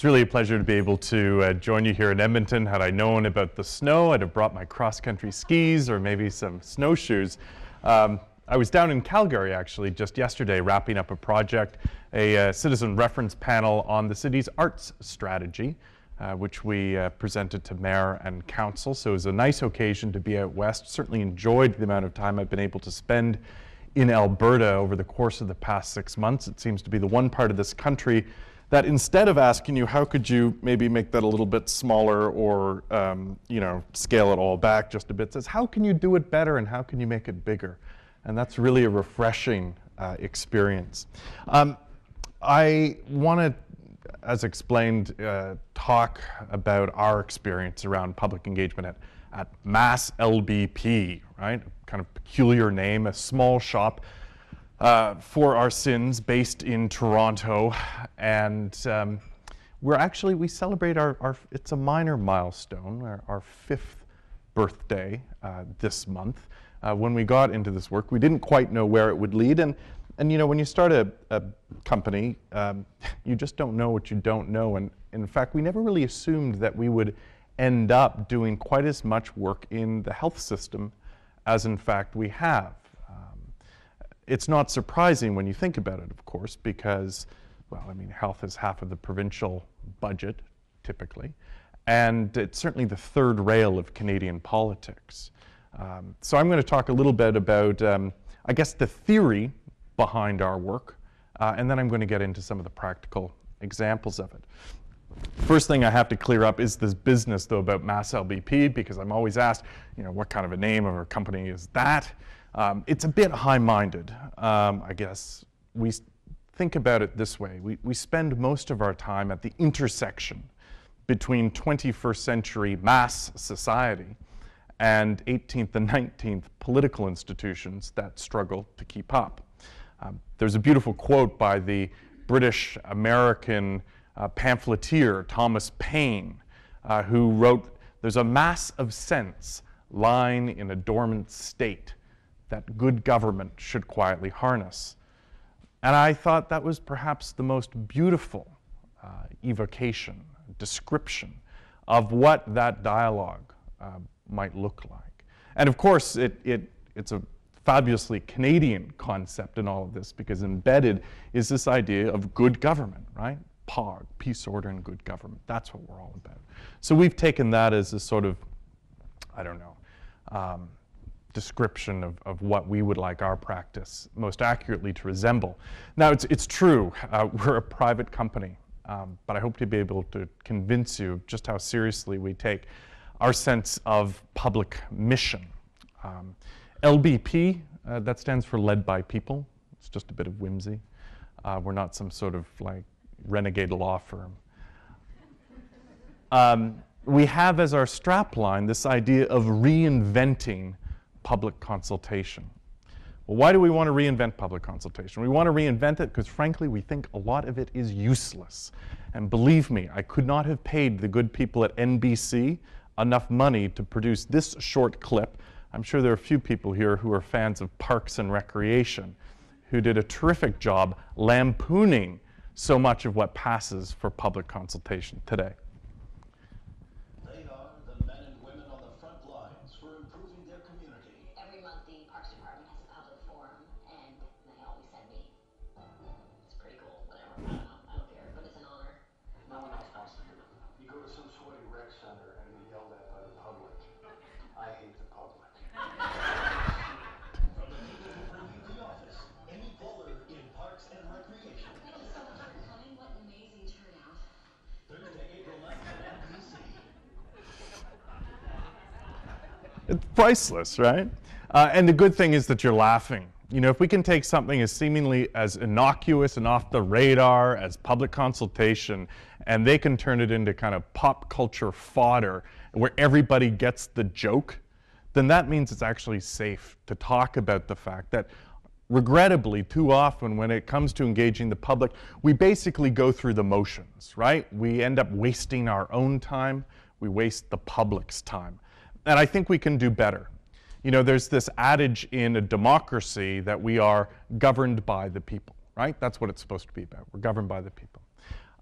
It's really a pleasure to be able to join you here in Edmonton. Had I known about the snow, I'd have brought my cross-country skis or maybe some snowshoes. I was down in Calgary actually just yesterday wrapping up a project, a citizen reference panel on the city's arts strategy, which we presented to Mayor and Council. So it was a nice occasion to be out west. Certainly enjoyed the amount of time I've been able to spend in Alberta over the course of the past 6 months. It seems to be the one part of this country that instead of asking you, how could you maybe make that a little bit smaller or scale it all back just a bit, says, how can you do it better and how can you make it bigger? And that's really a refreshing experience. I want to, as explained, talk about our experience around public engagement at Mass LBP, right? Kind of peculiar name, a small shop for our sins based in Toronto. And we celebrate it's a minor milestone, our 5th birthday this month. When we got into this work, we didn't quite know where it would lead. And when you start a company, you just don't know what you don't know. And in fact, we never really assumed that we would end up doing quite as much work in the health system as in fact we have. It's not surprising when you think about it, of course, because, well, I mean, health is half of the provincial budget, typically, and it's certainly the third rail of Canadian politics. So I'm going to talk a little bit about, I guess, the theory behind our work, and then I'm going to get into some of the practical examples of it. First thing I have to clear up is this business, though, about Mass LBP, because I'm always asked, what kind of a name of a company is that? It's a bit high-minded, I guess. We think about it this way. We spend most of our time at the intersection between 21st century mass society and 18th and 19th political institutions that struggle to keep up. There's a beautiful quote by the British-American pamphleteer Thomas Paine, who wrote, "There's a mass of sense lying in a dormant state that good government should quietly harness." And I thought that was perhaps the most beautiful evocation, description of what that dialogue might look like. And of course, it's a fabulously Canadian concept in all of this, because embedded is this idea of good government, right? POG, peace, order, and good government. That's what we're all about. So we've taken that as a sort of, description of what we would like our practice most accurately to resemble. Now, it's true, we're a private company, but I hope to be able to convince you just how seriously we take our sense of public mission. LBP, that stands for Led by People. It's just a bit of whimsy. We're not some sort of renegade law firm. We have as our strapline this idea of reinventing public consultation. Well, why do we want to reinvent public consultation? We want to reinvent it because, frankly, we think a lot of it is useless. And believe me, I could not have paid the good people at NBC enough money to produce this short clip. I'm sure there are a few people here who are fans of Parks and Recreation, who did a terrific job lampooning so much of what passes for public consultation today. They are the men and women on the front lines for improving their community. Every month the Parks Department has a public forum, and they always send me. It's pretty cool, whatever. I don't care, but it's an honor. No one else wants to do it. You go to some sweaty rec center and be yelled at by the public. I hate the public. From the people who bring you the office, Amy Bowler in Parks and Recreation. Thank you so much for coming. What an amazing turnout. Thursday, April 9th at NBC. It's priceless, right? And the good thing is that you're laughing. If we can take something as seemingly as innocuous and off the radar as public consultation, and they can turn it into kind of pop culture fodder where everybody gets the joke, then that means it's actually safe to talk about the fact that, regrettably, too often when it comes to engaging the public, we basically go through the motions, right? We end up wasting our own time. We waste the public's time. And I think we can do better. There's this adage in a democracy that we are governed by the people, right? That's what it's supposed to be about. We're governed by the people.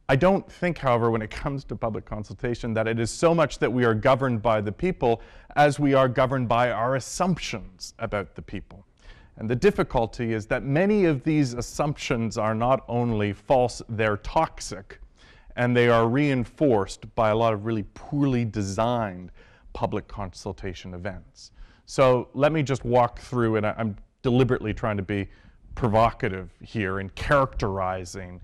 I don't think, however, when it comes to public consultation, that it is so much that we are governed by the people as we are governed by our assumptions about the people. And the difficulty is that many of these assumptions are not only false, they're toxic, and they are reinforced by a lot of really poorly designed public consultation events. So let me just walk through, and I'm deliberately trying to be provocative here in characterizing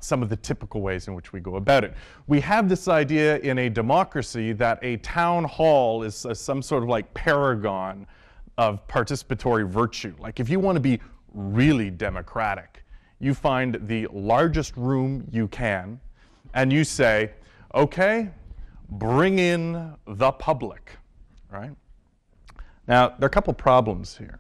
some of the typical ways in which we go about it. We have this idea in a democracy that a town hall is some sort of like paragon of participatory virtue. Like if you want to be really democratic, you find the largest room you can, and you say, okay, bring in the public, right? Now, there are a couple problems here,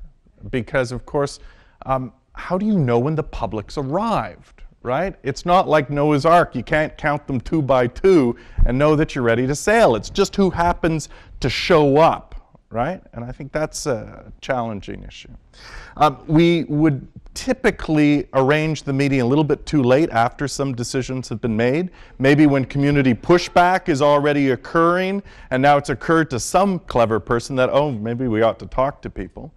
because of course, how do you know when the public's arrived, right? It's not like Noah's Ark. You can't count them 2 by 2 and know that you're ready to sail. It's just who happens to show up, right? And I think that's a challenging issue. We would typically arrange the meeting a little bit too late after some decisions have been made. Maybe when community pushback is already occurring, and now it's occurred to some clever person that, oh, maybe we ought to talk to people.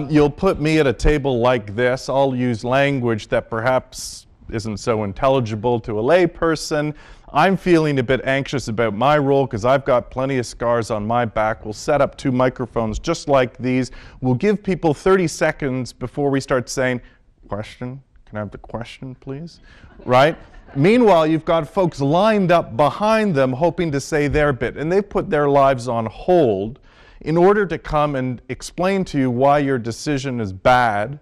You'll put me at a table like this. I'll use language that perhaps isn't so intelligible to a lay person. I'm feeling a bit anxious about my role because I've got plenty of scars on my back. We'll set up 2 microphones just like these. We'll give people 30 seconds before we start saying, question, can I have the question, please? Right? Meanwhile, you've got folks lined up behind them hoping to say their bit, and they've put their lives on hold in order to come and explain to you why your decision is bad,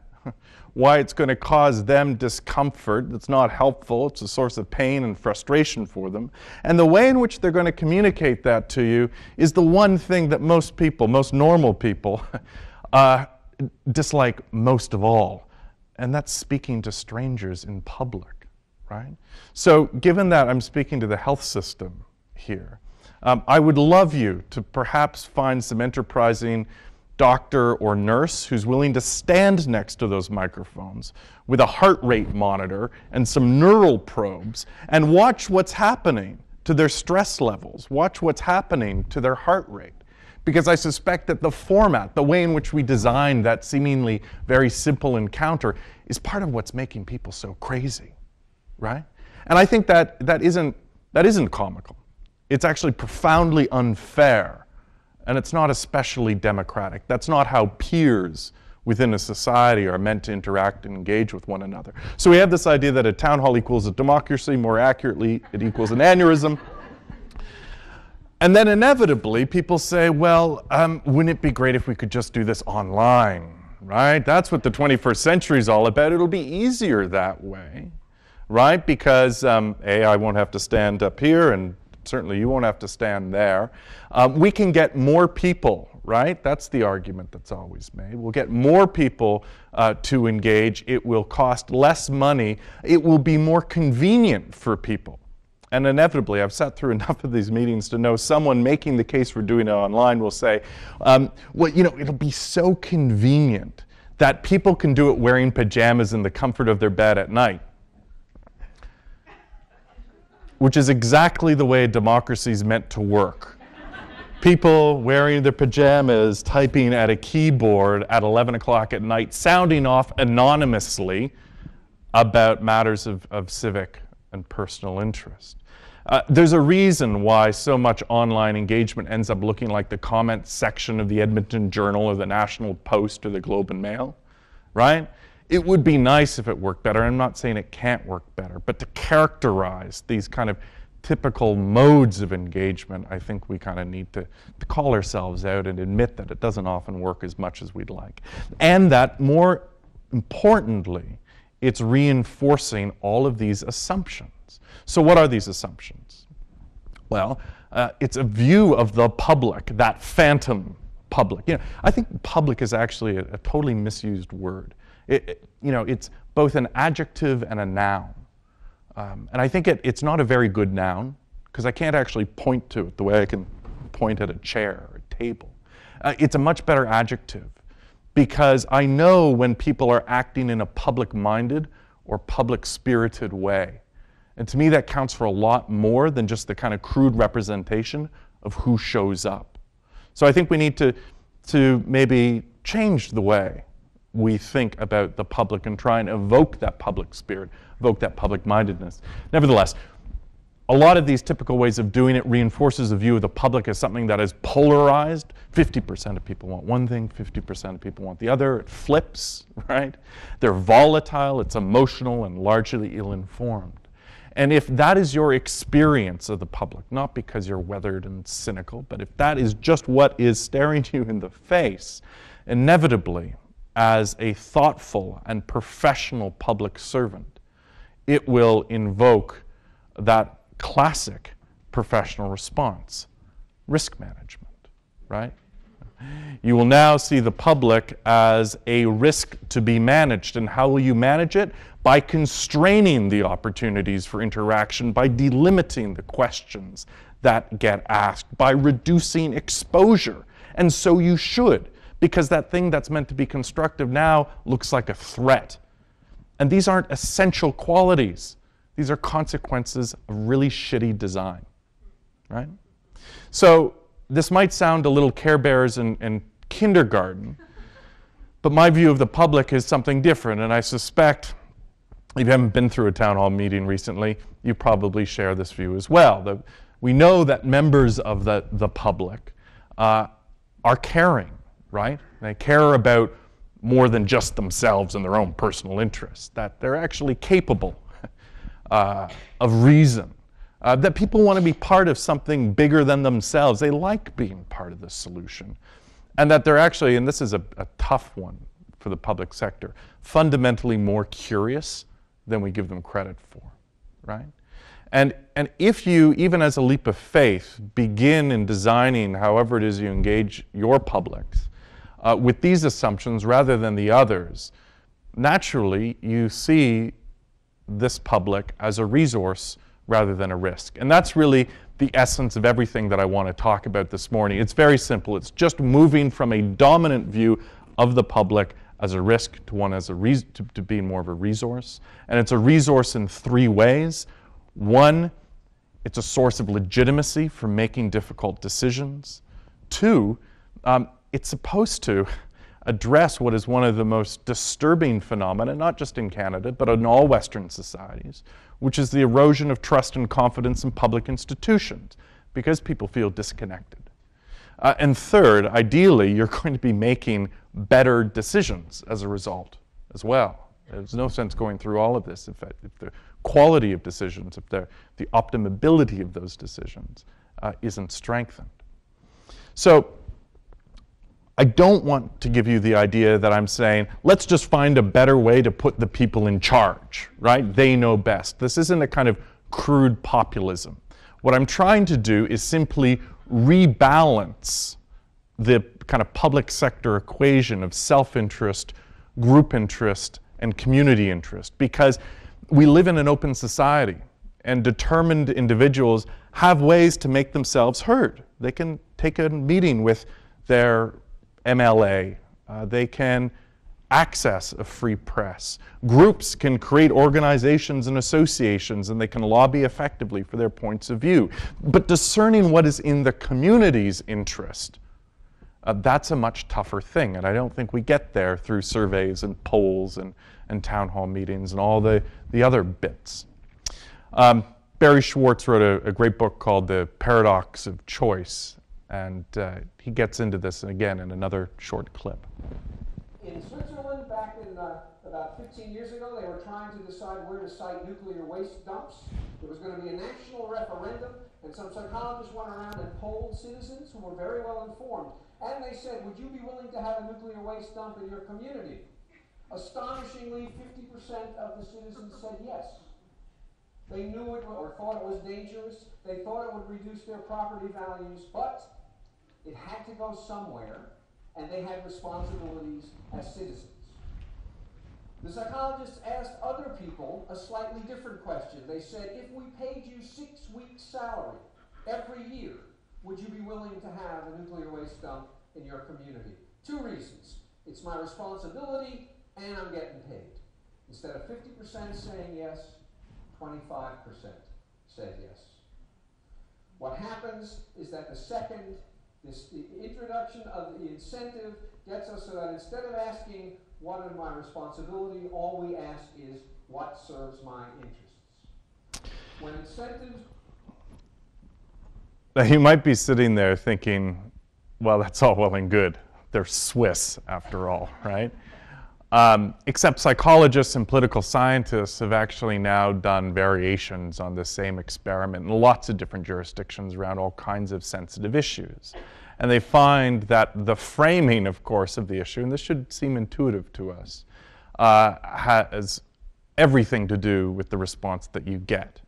why it's going to cause them discomfort. It's not helpful. It's a source of pain and frustration for them. And the way in which they're going to communicate that to you is the one thing that most people, most normal people, dislike most of all. And that's speaking to strangers in public, right? So given that I'm speaking to the health system here, I would love you to perhaps find some enterprising doctor or nurse who's willing to stand next to those microphones with a heart rate monitor and some neural probes and watch what's happening to their stress levels, watch what's happening to their heart rate. Because I suspect that the format, the way in which we designed that seemingly very simple encounter is part of what's making people so crazy, right? And I think that isn't comical. It's actually profoundly unfair. And it's not especially democratic. That's not how peers within a society are meant to interact and engage with one another. So we have this idea that a town hall equals a democracy. More accurately, it equals an aneurysm. And then inevitably, people say, well, wouldn't it be great if we could just do this online, right? That's what the 21st century is all about. It'll be easier that way, right? Because A, I won't have to stand up here, and certainly you won't have to stand there. We can get more people, right? That's the argument that's always made. We'll get more people to engage. It will cost less money. It will be more convenient for people. And inevitably, I've sat through enough of these meetings to know someone making the case for doing it online will say, well, you know, it'll be so convenient that people can do it wearing pajamas in the comfort of their bed at night. Which is exactly the way democracy is meant to work. People wearing their pajamas, typing at a keyboard at 11 o'clock at night, sounding off anonymously about matters of civic and personal interest. There's a reason why so much online engagement ends up looking like the comment section of the Edmonton Journal or the National Post or the Globe and Mail, right? It would be nice if it worked better. I'm not saying it can't work better, but to characterize these kind of typical modes of engagement, I think we kind of need to call ourselves out and admit that it doesn't often work as much as we'd like. And that, more importantly, it's reinforcing all of these assumptions. So what are these assumptions? Well, it's a view of the public, that phantom public. You know, I think public is actually a totally misused word. You know, it's both an adjective and a noun. And I think it's not a very good noun, because I can't actually point to it the way I can point at a chair or a table. It's a much better adjective, because I know when people are acting in a public-minded or public-spirited way. And to me, that counts for a lot more than just the kind of crude representation of who shows up. So I think we need to maybe change the way we think about the public and try and evoke that public spirit, evoke that public-mindedness. Nevertheless, a lot of these typical ways of doing it reinforces a view of the public as something that is polarized. 50% of people want one thing, 50% of people want the other. It flips, right? They're volatile, it's emotional, and largely ill-informed. And if that is your experience of the public, not because you're weathered and cynical, but if that is just what is staring you in the face, inevitably, as a thoughtful and professional public servant, it will invoke that classic professional response, risk management, right? You will now see the public as a risk to be managed. And how will you manage it? By constraining the opportunities for interaction, by delimiting the questions that get asked, by reducing exposure. And so you should, because that thing that's meant to be constructive now looks like a threat. And these aren't essential qualities. These are consequences of really shitty design, right? So this might sound a little Care Bears and kindergarten, but my view of the public is something different, and I suspect if you haven't been through a town hall meeting recently, you probably share this view as well. We know that members of the public are caring, right? They care about more than just themselves and their own personal interests, that they're actually capable of reason, that people want to be part of something bigger than themselves. They like being part of the solution. And that they're actually, and this is a tough one for the public sector, fundamentally more curious than we give them credit for, right? And if you, even as a leap of faith, begin in designing however it is you engage your publics with these assumptions rather than the others, naturally you see this public as a resource rather than a risk. And that's really the essence of everything that I want to talk about this morning. It's very simple. It's just moving from a dominant view of the public as a risk to one as a to being more of a resource. And it's a resource in three ways. One, it's a source of legitimacy for making difficult decisions. Two, it's supposed to address what is one of the most disturbing phenomena, not just in Canada, but in all Western societies, which is the erosion of trust and confidence in public institutions, because people feel disconnected. And third, ideally, you're going to be making better decisions as a result as well. There's no sense going through all of this if the quality of decisions, if the optimability of those decisions isn't strengthened. So I don't want to give you the idea that I'm saying, let's just find a better way to put the people in charge, right? They know best. This isn't a kind of crude populism. What I'm trying to do is simply rebalance the kind of public sector equation of self-interest, group interest, and community interest, because we live in an open society, and determined individuals have ways to make themselves heard. They can take a meeting with their MLA. They can access a free press. Groups can create organizations and associations, and they can lobby effectively for their points of view. But discerning what is in the community's interest, that's a much tougher thing. And I don't think we get there through surveys and polls and town hall meetings and all the other bits. Barry Schwartz wrote a great book called The Paradox of Choice. And he gets into this again in another short clip. In Switzerland, back in about 15 years ago, they were trying to decide where to site nuclear waste dumps. There was going to be a national referendum, and some psychologists went around and polled citizens who were very well informed. And they said, would you be willing to have a nuclear waste dump in your community? Astonishingly, 50% of the citizens said yes. They knew it or thought it was dangerous. They thought it would reduce their property values, but it had to go somewhere, and they had responsibilities as citizens. The psychologists asked other people a slightly different question. They said, if we paid you 6 weeks' salary every year, would you be willing to have a nuclear waste dump in your community? 2 reasons. It's my responsibility, and I'm getting paid. Instead of 50% saying yes, 25% said yes. What happens is that the introduction of the incentive gets us so that instead of asking what is my responsibility, all we ask is what serves my interests. When incentives... Now you might be sitting there thinking, well, that's all well and good. They're Swiss, after all, right? Except psychologists and political scientists have actually now done variations on the same experiment in lots of different jurisdictions around all kinds of sensitive issues. And they find that the framing, of course, of the issue, and this should seem intuitive to us, has everything to do with the response that you get.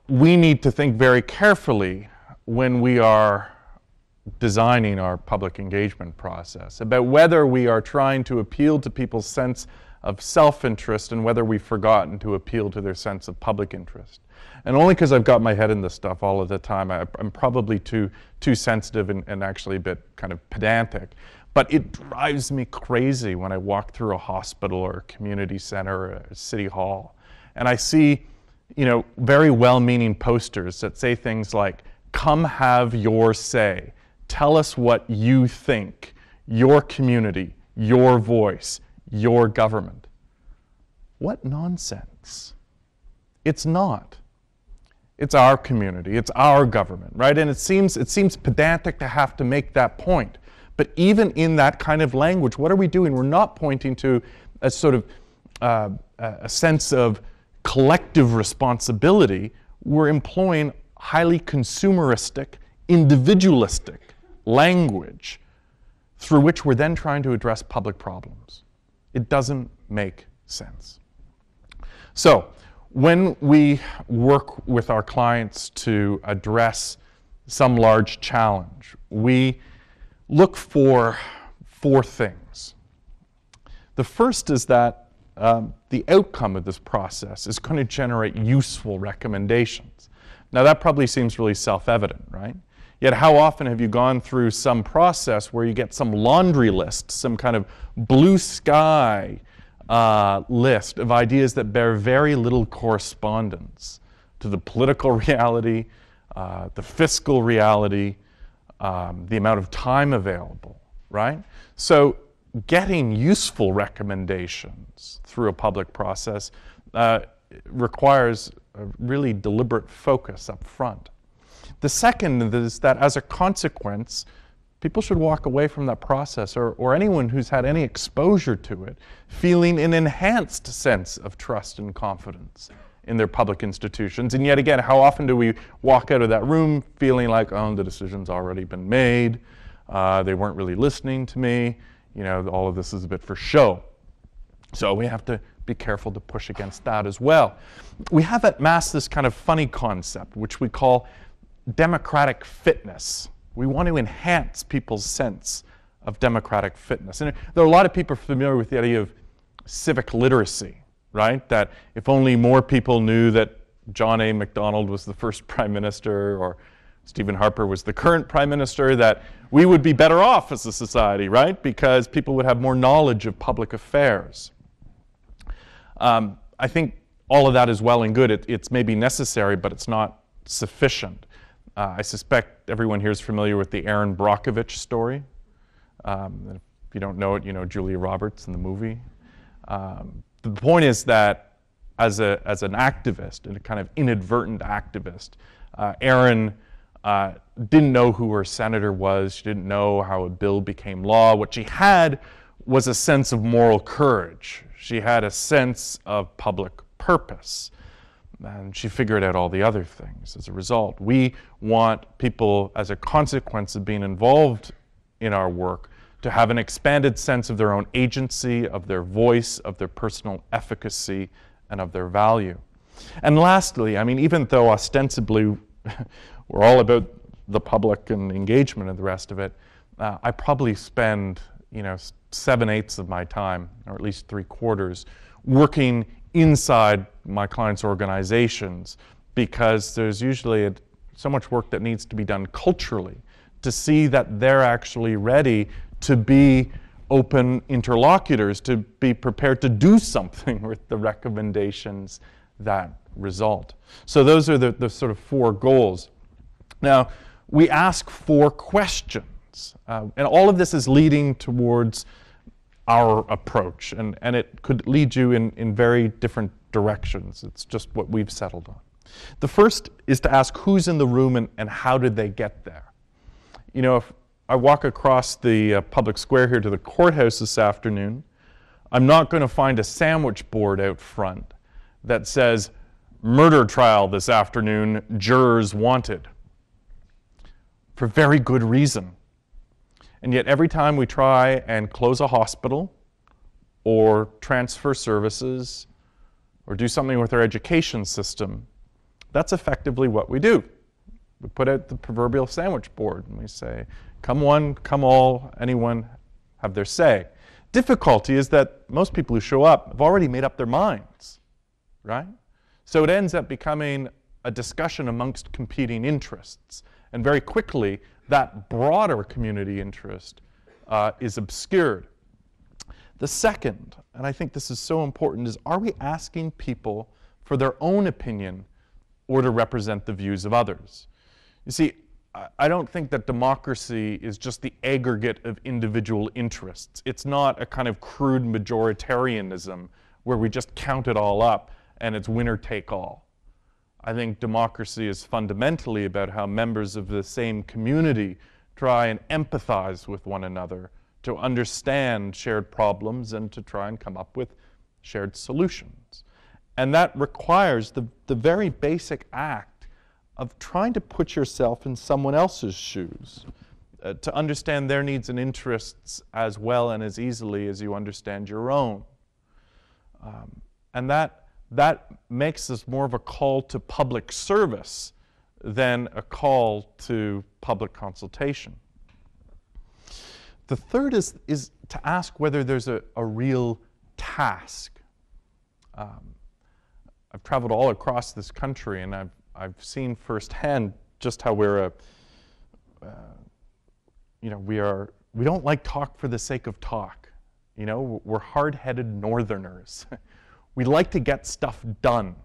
We need to think very carefully when we are designing our public engagement process about whether we are trying to appeal to people's sense of self-interest and whether we've forgotten to appeal to their sense of public interest. And only because I've got my head in this stuff all of the time, I'm probably too sensitive and actually a bit kind of pedantic. But it drives me crazy when I walk through a hospital or a community center or a city hall, and I see, you know, very well-meaning posters that say things like, "Come have your say. Tell us what you think. Your community, your voice, your government." What nonsense. It's not. It's our community, it's our government, right? And it seems pedantic to have to make that point. But even in that kind of language, what are we doing? We're not pointing to a sort of a sense of collective responsibility. We're employing highly consumeristic, individualistic language through which we're then trying to address public problems. It doesn't make sense. So when we work with our clients to address some large challenge, we look for 4 things. The first is that the outcome of this process is going to generate useful recommendations. Now that probably seems really self-evident, right? Yet how often have you gone through some process where you get some laundry list, some kind of blue sky list of ideas that bear very little correspondence to the political reality, the fiscal reality, the amount of time available, right? So getting useful recommendations through a public process requires a really deliberate focus up front. The second is that as a consequence, people should walk away from that process, or anyone who's had any exposure to it, feeling an enhanced sense of trust and confidence in their public institutions. And yet again, how often do we walk out of that room feeling like, oh, the decision's already been made, they weren't really listening to me, you know, all of this is a bit for show. So we have to be careful to push against that as well. We have at Mass this kind of funny concept, which we call democratic fitness. We want to enhance people's sense of democratic fitness. And there are a lot of people familiar with the idea of civic literacy, right? That if only more people knew that John A. Macdonald was the first prime minister, or Stephen Harper was the current prime minister, that we would be better off as a society, right? Because people would have more knowledge of public affairs. I think all of that is well and good. It's maybe necessary, but it's not sufficient. I suspect everyone here is familiar with the Aaron Brockovich story. If you don't know it, you know Julia Roberts in the movie. The point is that as an activist, and a kind of inadvertent activist, Aaron didn't know who her senator was. She didn't know how a bill became law. What she had was a sense of moral courage. She had a sense of public purpose. And she figured out all the other things as a result. We want people, as a consequence of being involved in our work, to have an expanded sense of their own agency, of their voice, of their personal efficacy, and of their value. And lastly, I mean, even though ostensibly we're all about the public and engagement and the rest of it, I probably spend, 7/8 of my time, or at least 3/4, working inside my clients' organizations, because there's usually so much work that needs to be done culturally to see that they're actually ready to be open interlocutors to be prepared to do something with the recommendations that result. So those are the sort of 4 goals. Now, we ask 4 questions, and all of this is leading towards our approach, and it could lead you in very different directions. It's just what we've settled on. The first is to ask who's in the room and how did they get there. You know, if I walk across the public square here to the courthouse this afternoon, I'm not going to find a sandwich board out front that says, "Murder trial this afternoon, jurors wanted," for very good reason. And yet every time we try and close a hospital or transfer services or do something with our education system, that's effectively what we do. We put out the proverbial sandwich board and we say, come one, come all, anyone have their say. Difficulty is that most people who show up have already made up their minds, right? So it ends up becoming a discussion amongst competing interests. And very quickly, that broader community interest is obscured. The second, and I think this is so important, is are we asking people for their own opinion or to represent the views of others? You see, I don't think that democracy is just the aggregate of individual interests. It's not a kind of crude majoritarianism where we just count it all up and it's winner take all. I think democracy is fundamentally about how members of the same community try and empathize with one another to understand shared problems and to try and come up with shared solutions. And that requires the very basic act of trying to put yourself in someone else's shoes, to understand their needs and interests as well and as easily as you understand your own. And that makes this more of a call to public service than a call to public consultation. The third is to ask whether there's a real task. I've traveled all across this country, and I've seen firsthand just how we're we don't like talk for the sake of talk. You know, we're hard-headed Northerners. We like to get stuff done.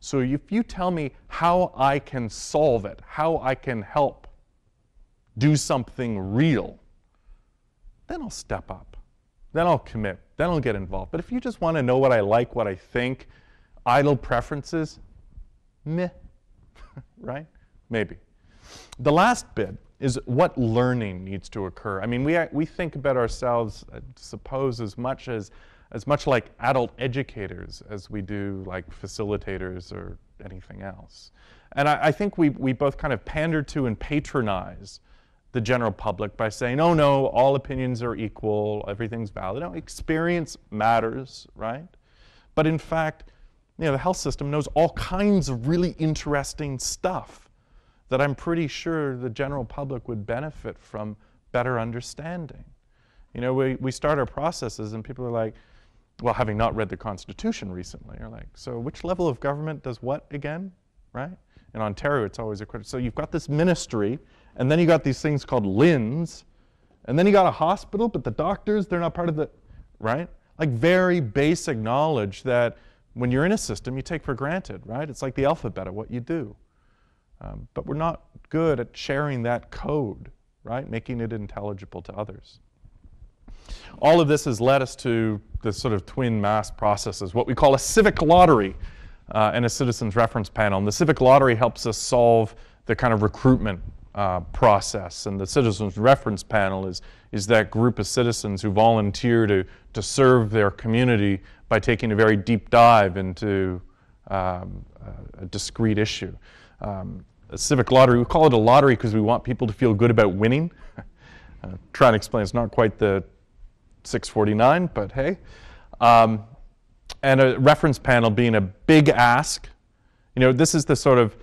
So if you tell me how I can solve it, how I can help do something real, then I'll step up. Then I'll commit. Then I'll get involved. But if you just want to know what I like, what I think, idle preferences, meh, right? Maybe. The last bit is what learning needs to occur. I mean, we think about ourselves, I suppose, as much like adult educators as we do like facilitators or anything else. And I think we both kind of pander to and patronize the general public by saying, oh no, all opinions are equal, everything's valid. No, experience matters, right? But in fact, you know, the health system knows all kinds of really interesting stuff that I'm pretty sure the general public would benefit from better understanding. You know, we start our processes and people are like, well, having not read the Constitution recently, are like, so which level of government does what again, right? In Ontario, it's always a question. So you've got this ministry, and then you got these things called LHINs, and then you got a hospital, but the doctors, they're not part of the, right? Like very basic knowledge that when you're in a system, you take for granted, right? It's like the alphabet of what you do. But we're not good at sharing that code, right? Making it intelligible to others. All of this has led us to the sort of twin mass processes, what we call a civic lottery and a citizens reference panel. And the civic lottery helps us solve the kind of recruitment process. And the citizens reference panel is that group of citizens who volunteer to serve their community by taking a very deep dive into a discrete issue. A civic lottery, we call it a lottery because we want people to feel good about winning. Trying to explain, it's not quite the 649, but hey. And a reference panel being a big ask. You know, this is the sort of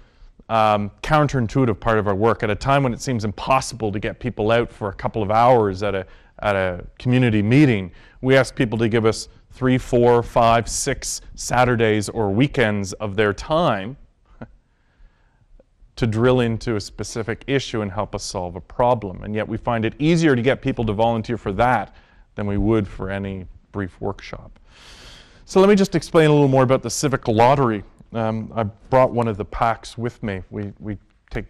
counterintuitive part of our work. At a time when it seems impossible to get people out for a couple of hours at a community meeting, we ask people to give us 3, 4, 5, 6 Saturdays or weekends of their time to drill into a specific issue and help us solve a problem. And yet we find it easier to get people to volunteer for that than we would for any brief workshop. So let me just explain a little more about the civic lottery. I brought one of the packs with me. We take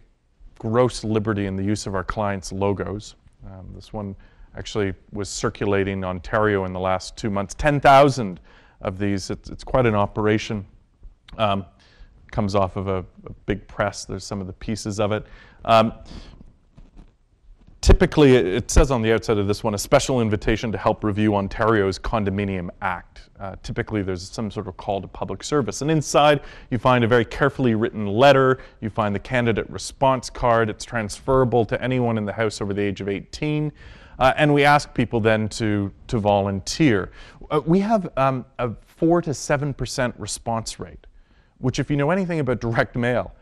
gross liberty in the use of our clients' logos. This one actually was circulating in Ontario in the last 2 months. 10,000 of these. It's quite an operation. Comes off of a big press. There's some of the pieces of it. Typically, it says on the outside of this one, a special invitation to help review Ontario's Condominium Act. Typically, there's some sort of call to public service. And inside, you find a very carefully written letter. You find the candidate response card. It's transferable to anyone in the House over the age of 18. And we ask people then to volunteer. We have a 4 to 7% response rate, which, if you know anything about direct mail,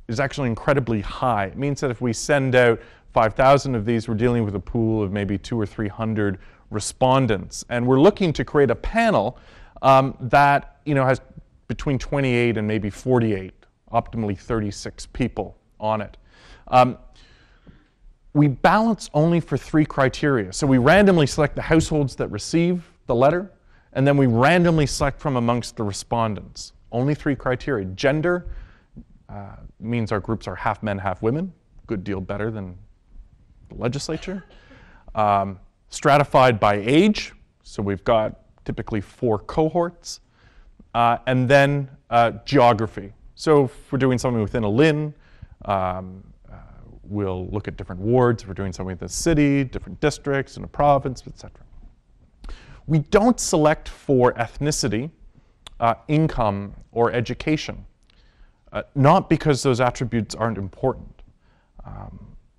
is actually incredibly high. It means that if we send out 5,000 of these, we're dealing with a pool of maybe 200 or 300 respondents. And we're looking to create a panel that has between 28 and maybe 48, optimally 36 people on it. We balance only for 3 criteria. So we randomly select the households that receive the letter, and then we randomly select from amongst the respondents. Only 3 criteria. Gender means our groups are half men, half women. Good deal better than the legislature. Stratified by age. So we've got typically 4 cohorts. And then geography. So if we're doing something within a LIN, we'll look at different wards. If we're doing something with a city, different districts, in a province, etc. We don't select for ethnicity, income, or education. Not because those attributes aren't important,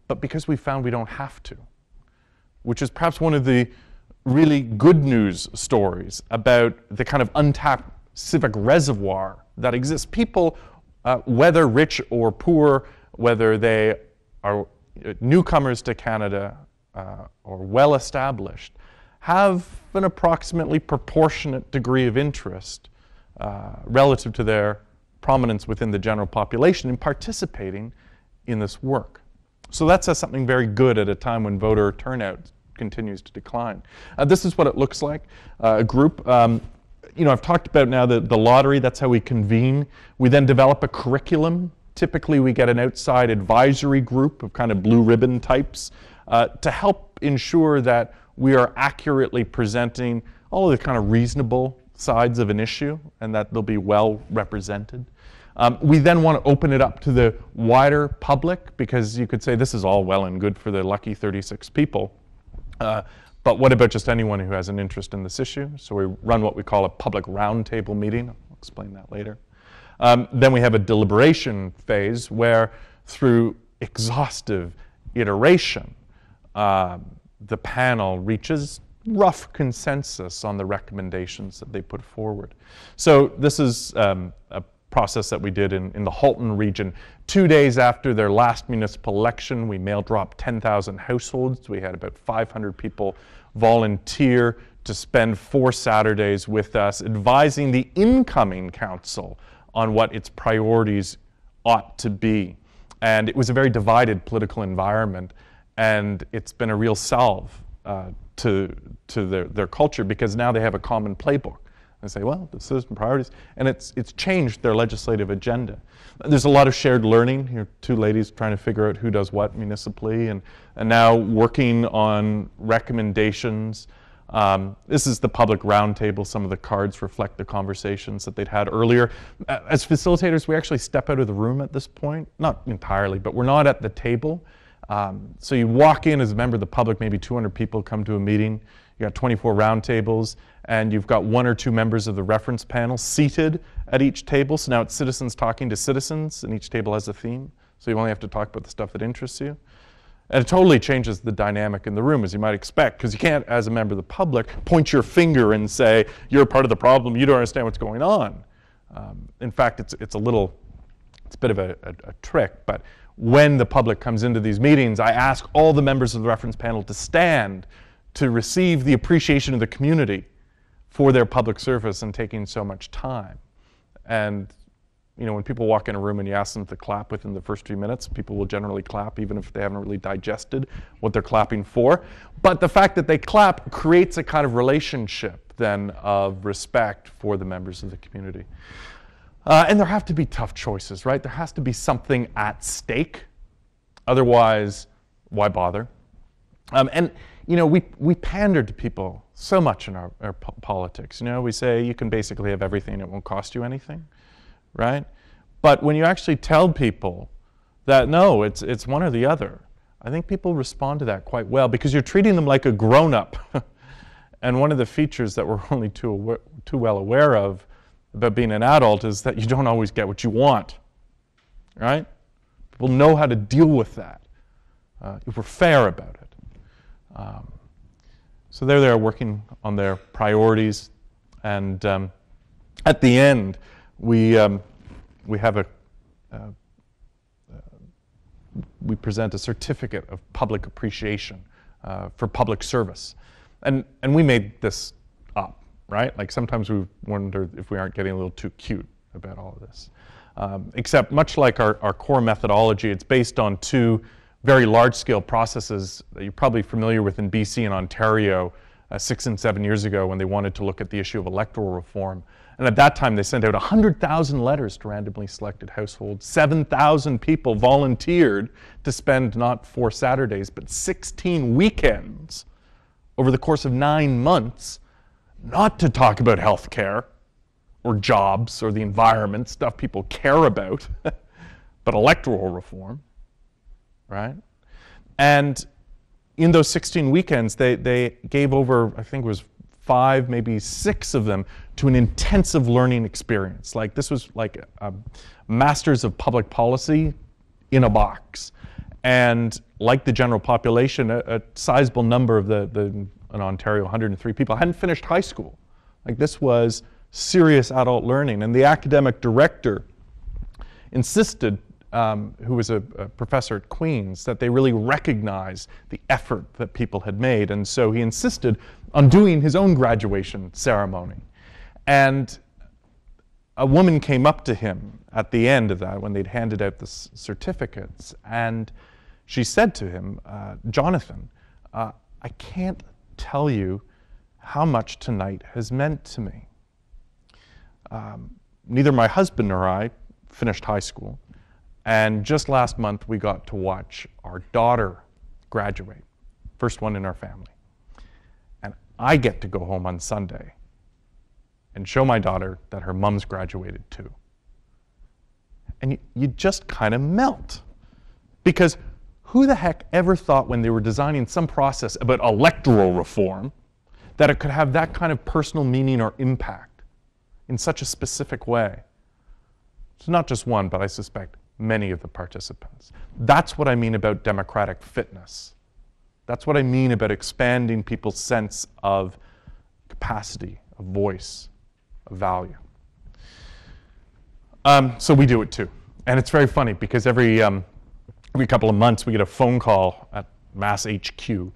but because we found we don't have to, which is perhaps one of the really good news stories about the kind of untapped civic reservoir that exists. People, whether rich or poor, whether they are newcomers to Canada or well-established, have an approximately proportionate degree of interest relative to their prominence within the general population in participating in this work. So that says something very good at a time when voter turnout continues to decline. This is what it looks like. A group, I've talked about now the lottery, that's how we convene. We then develop a curriculum. Typically we get an outside advisory group of kind of blue ribbon types to help ensure that we are accurately presenting all of the kind of reasonable sides of an issue and that they'll be well represented. We then want to open it up to the wider public, because you could say this is all well and good for the lucky 36 people, but what about just anyone who has an interest in this issue? So we run what we call a public roundtable meeting. I'll explain that later. Then we have a deliberation phase where, through exhaustive iteration, the panel reaches rough consensus on the recommendations that they put forward. So this is a process that we did in the Halton region. 2 days after their last municipal election, we mail dropped 10,000 households. We had about 500 people volunteer to spend 4 Saturdays with us, advising the incoming council on what its priorities ought to be. And it was a very divided political environment, and it's been a real salve to their culture, because now they have a common playbook. They say, well, the citizen priorities, and it's changed their legislative agenda. There's a lot of shared learning. Here, 2 ladies trying to figure out who does what municipally, and now working on recommendations. This is the public roundtable. Some of the cards reflect the conversations that they'd had earlier. As facilitators, we actually step out of the room at this point. Not entirely, but we're not at the table. So you walk in as a member of the public, maybe 200 people come to a meeting. You got 24 roundtables, and you've got 1 or 2 members of the reference panel seated at each table. So now it's citizens talking to citizens, and each table has a theme. So you only have to talk about the stuff that interests you. And it totally changes the dynamic in the room, as you might expect, because you can't, as a member of the public, point your finger and say, you're part of the problem, you don't understand what's going on. In fact, it's a bit of a trick, but when the public comes into these meetings, I ask all the members of the reference panel to stand to receive the appreciation of the community for their public service and taking so much time. And you know, when people walk in a room and you ask them to clap within the first few minutes, people will generally clap even if they haven't really digested what they're clapping for. But the fact that they clap creates a kind of relationship then of respect for the members of the community. And there have to be tough choices, right? There has to be something at stake. Otherwise, why bother? And, you know, we pander to people so much in our politics. You know, we say you can basically have everything, it won't cost you anything, right? But when you actually tell people that, no, it's one or the other, I think people respond to that quite well because you're treating them like a grown-up. And one of the features that we're only too well aware of about being an adult is that you don't always get what you want, right? People know how to deal with that if we're fair about it. So they're there working on their priorities, and at the end, we present a certificate of public appreciation for public service, and we made this up, right? Like sometimes we wonder if we aren't getting a little too cute about all of this. Except much like our core methodology, it's based on two very large-scale processes that you're probably familiar with in BC and Ontario 6 and 7 years ago when they wanted to look at the issue of electoral reform. And at that time, they sent out 100,000 letters to randomly selected households. 7,000 people volunteered to spend not 4 Saturdays, but 16 weekends over the course of 9 months, not to talk about health care or jobs or the environment, stuff people care about, but electoral reform. Right? And in those 16 weekends, they gave over, I think it was 5, maybe 6 of them, to an intensive learning experience. Like this was like a Masters of Public Policy in a box. And like the general population, a sizable number of in Ontario, 103 people, hadn't finished high school. Like this was serious adult learning. And the academic director insisted, who was a professor at Queen's, that they really recognize the effort that people had made. And so he insisted on doing his own graduation ceremony. And a woman came up to him at the end of that when they'd handed out the certificates, and she said to him, Jonathan, I can't tell you how much tonight has meant to me. Neither my husband nor I finished high school. And just last month, we got to watch our daughter graduate, first one in our family. And I get to go home on Sunday and show my daughter that her mom's graduated too. And you just kind of melt. Because who the heck ever thought when they were designing some process about electoral reform that it could have that kind of personal meaning or impact in such a specific way? It's not just one, but I suspect many of the participants. That's what I mean about democratic fitness. That's what I mean about expanding people's sense of capacity, of voice, of value. So we do it too. And it's very funny because every couple of months we get a phone call at Mass HQ.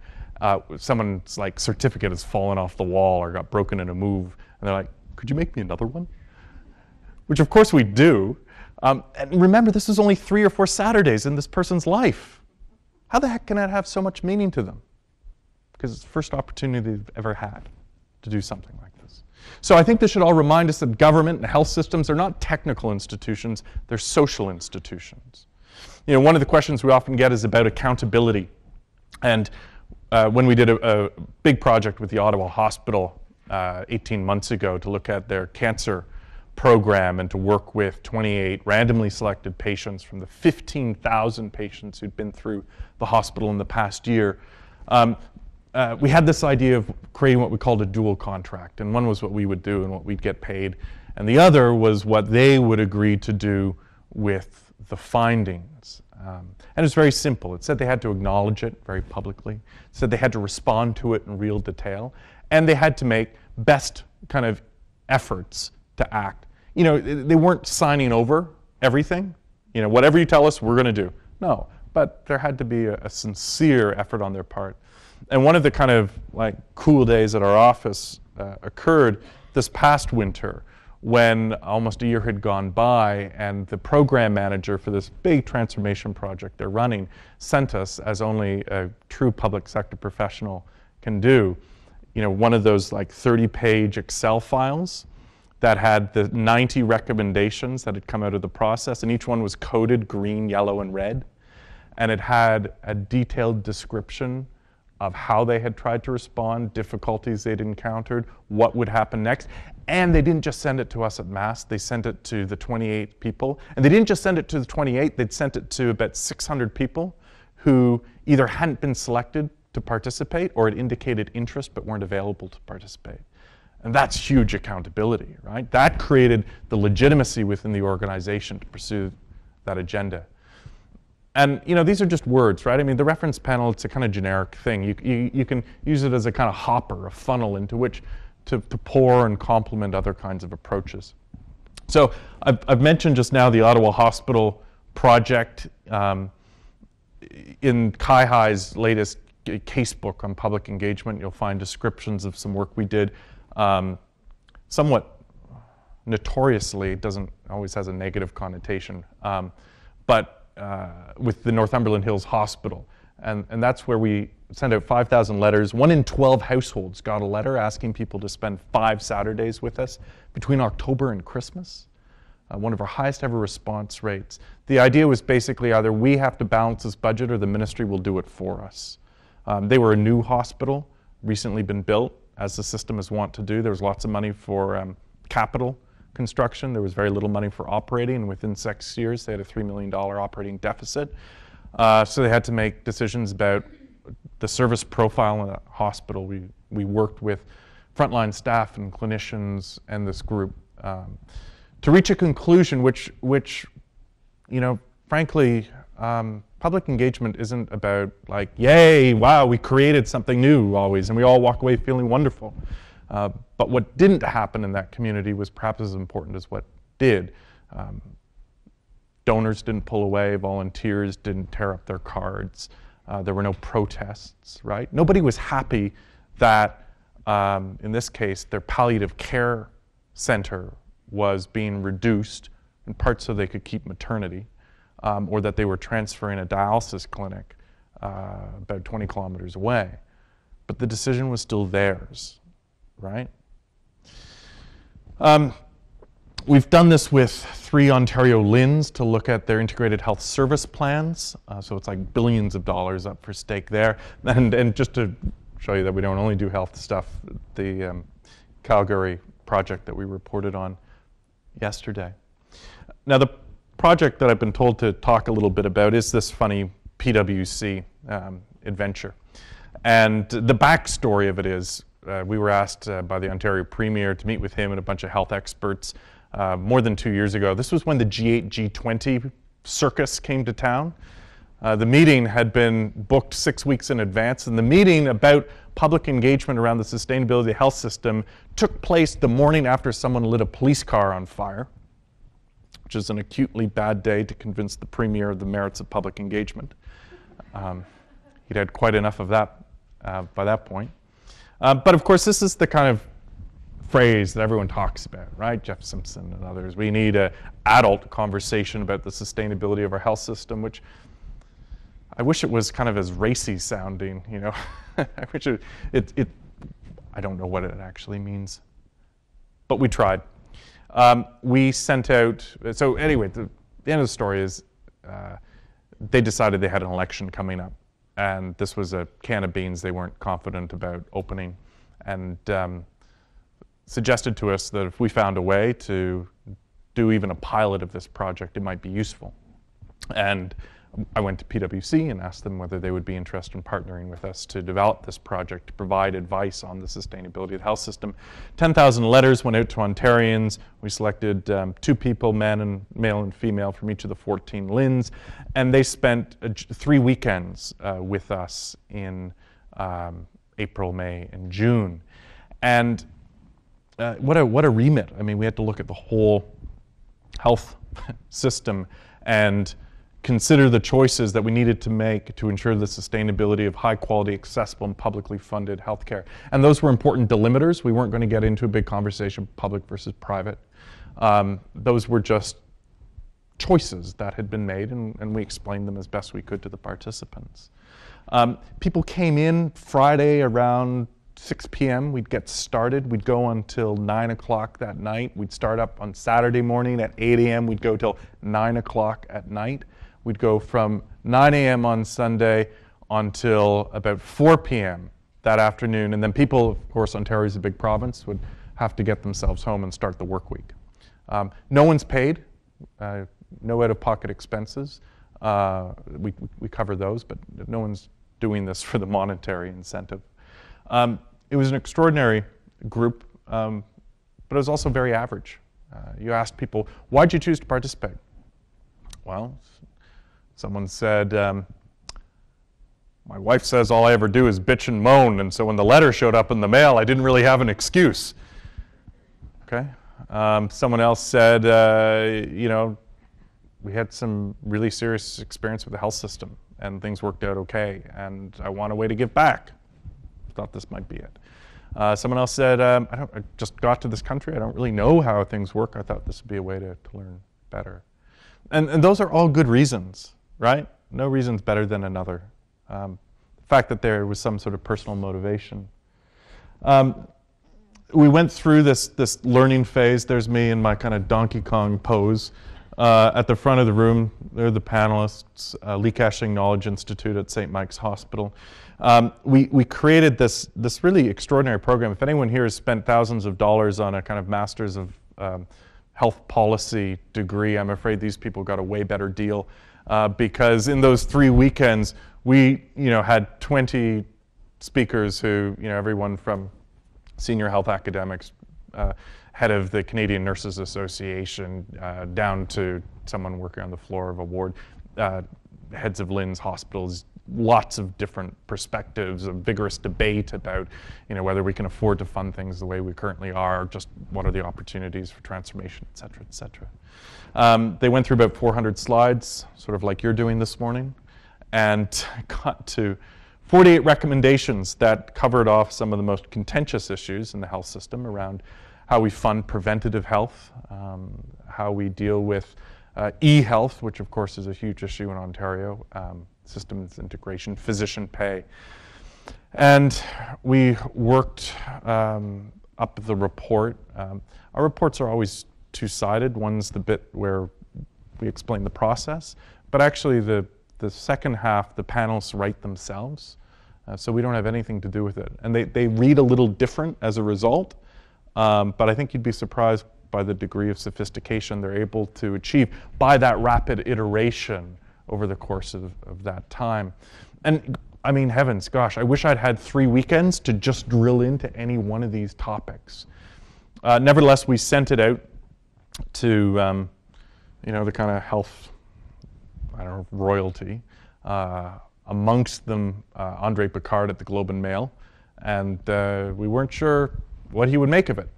Someone's like certificate has fallen off the wall or got broken in a move. And they're like, could you make me another one? Which of course we do. And remember, this is only 3 or 4 Saturdays in this person's life. How the heck can that have so much meaning to them? Because it's the first opportunity they've ever had to do something like this. So I think this should all remind us that government and health systems are not technical institutions, they're social institutions. You know, one of the questions we often get is about accountability. And when we did a big project with the Ottawa Hospital 18 months ago to look at their cancer program and to work with 28 randomly selected patients from the 15,000 patients who'd been through the hospital in the past year, we had this idea of creating what we called a dual contract. And one was what we would do and what we'd get paid. And the other was what they would agree to do with the findings. And it was very simple. It said they had to acknowledge it very publicly. It said they had to respond to it in real detail. And they had to make best kind of efforts to act. You know, they weren't signing over everything. You know, whatever you tell us, we're going to do. No, but there had to be a sincere effort on their part. And one of the kind of like cool days at our office occurred this past winter when almost a year had gone by and the program manager for this big transformation project they're running sent us, as only a true public sector professional can do, one of those like 30-page Excel files that had the 90 recommendations that had come out of the process, and each one was coded green, yellow, and red. And it had a detailed description of how they had tried to respond, difficulties they'd encountered, what would happen next. And they didn't just send it to us at mass, they sent it to the 28 people. And they didn't just send it to the 28, they'd sent it to about 600 people who either hadn't been selected to participate or had indicated interest but weren't available to participate. And that's huge accountability, right? That created the legitimacy within the organization to pursue that agenda. And these are just words, right? I mean, the reference panel, it's a kind of generic thing. You can use it as a kind of hopper, a funnel into which to pour and complement other kinds of approaches. So I've mentioned just now the Ottawa Hospital project. In Kai-Hi's latest casebook on public engagement, you'll find descriptions of some work we did. Somewhat notoriously, it doesn't always has a negative connotation, but with the Northumberland Hills Hospital. And that's where we sent out 5,000 letters. 1 in 12 households got a letter asking people to spend 5 Saturdays with us between October and Christmas. One of our highest ever response rates. The idea was basically either we have to balance this budget or the ministry will do it for us. They were a new hospital, recently been built, as the system is wont to do. There was lots of money for capital construction. There was very little money for operating, and within 6 years they had a $3 million operating deficit. So they had to make decisions about the service profile in the hospital. We worked with frontline staff and clinicians and this group to reach a conclusion which frankly, public engagement isn't about like, yay, wow, we created something new always, and we all walk away feeling wonderful. But what didn't happen in that community was perhaps as important as what did. Donors didn't pull away, volunteers didn't tear up their cards, there were no protests, right? Nobody was happy that, in this case, their palliative care center was being reduced, in part so they could keep maternity, or that they were transferring a dialysis clinic about 20 kilometers away. But the decision was still theirs, right? We've done this with 3 Ontario LHINs to look at their integrated health service plans. So it's like billions of dollars up for stake there. And just to show you that we don't only do health stuff, the Calgary project that we reported on yesterday. Now the project that I've been told to talk a little bit about is this funny PwC adventure. And the backstory of it is we were asked by the Ontario Premier to meet with him and a bunch of health experts more than 2 years ago. This was when the G8, G20 circus came to town. The meeting had been booked 6 weeks in advance, and the meeting about public engagement around the sustainability of the health system took place the morning after someone lit a police car on fire, which is an acutely bad day to convince the Premier of the merits of public engagement. He'd had quite enough of that by that point. But of course, this is the kind of phrase that everyone talks about, right? Jeff Simpson and others. We need an adult conversation about the sustainability of our health system, which I wish it was kind of as racy sounding, I wish I don't know what it actually means, but we tried. We sent out, so anyway, the end of the story is they decided they had an election coming up, and this was a can of beans they weren't confident about opening, and suggested to us that if we found a way to do even a pilot of this project, it might be useful. And I went to PwC and asked them whether they would be interested in partnering with us to develop this project, to provide advice on the sustainability of the health system. 10,000 letters went out to Ontarians. We selected 2 people, male and female, from each of the 14 LHINs, and they spent 3 weekends with us in April, May, and June. And what a remit. I mean, we had to look at the whole health system and consider the choices that we needed to make to ensure the sustainability of high quality, accessible, and publicly funded healthcare. And those were important delimiters. We weren't going to get into a big conversation, public versus private. Those were just choices that had been made, and we explained them as best we could to the participants. People came in Friday around 6 p.m. We'd get started. We'd go until 9 o'clock that night. We'd start up on Saturday morning at 8 a.m. We'd go till 9 o'clock at night. We'd go from 9 a.m. on Sunday until about 4 p.m. that afternoon. And then people, of course, Ontario's a big province, would have to get themselves home and start the work week. No one's paid, no out-of-pocket expenses. We cover those, but no one's doing this for the monetary incentive. It was an extraordinary group, but it was also very average. You asked people, why'd you choose to participate? Well, someone said, my wife says all I ever do is bitch and moan, and so when the letter showed up in the mail, I didn't really have an excuse. Okay. Someone else said, you know, we had some really serious experience with the health system, and things worked out okay, and I want a way to give back. Thought this might be it. Someone else said, I just got to this country, I don't really know how things work, I thought this would be a way to learn better. And those are all good reasons, right? No reason's better than another. The fact that there was some sort of personal motivation. We went through this learning phase. There's me in my kind of Donkey Kong pose. At the front of the room, there are the panelists, Lee Cashing Knowledge Institute at St. Mike's Hospital. We created this really extraordinary program. If anyone here has spent thousands of dollars on a kind of Masters of Health Policy degree, I'm afraid these people got a way better deal because in those 3 weekends, we had 20 speakers who, everyone from senior health academics, head of the Canadian Nurses Association, down to someone working on the floor of a ward, heads of LHINs, hospitals, lots of different perspectives, a vigorous debate about whether we can afford to fund things the way we currently are, just what are the opportunities for transformation, et cetera, et cetera. They went through about 400 slides, sort of like you're doing this morning, and got to 48 recommendations that covered off some of the most contentious issues in the health system around how we fund preventative health, how we deal with e-health, which of course is a huge issue in Ontario, systems integration, physician pay. And we worked up the report. Our reports are always two-sided. One's the bit where we explain the process, but actually the second half, the panelists write themselves, so we don't have anything to do with it. And they read a little different as a result, but I think you'd be surprised by the degree of sophistication they're able to achieve by that rapid iteration over the course of that time. And I mean, heavens, gosh, I wish I'd had 3 weekends to just drill into any one of these topics. Nevertheless, we sent it out to, the kind of health, royalty. Amongst them, Andre Picard at the Globe and Mail. And we weren't sure what he would make of it.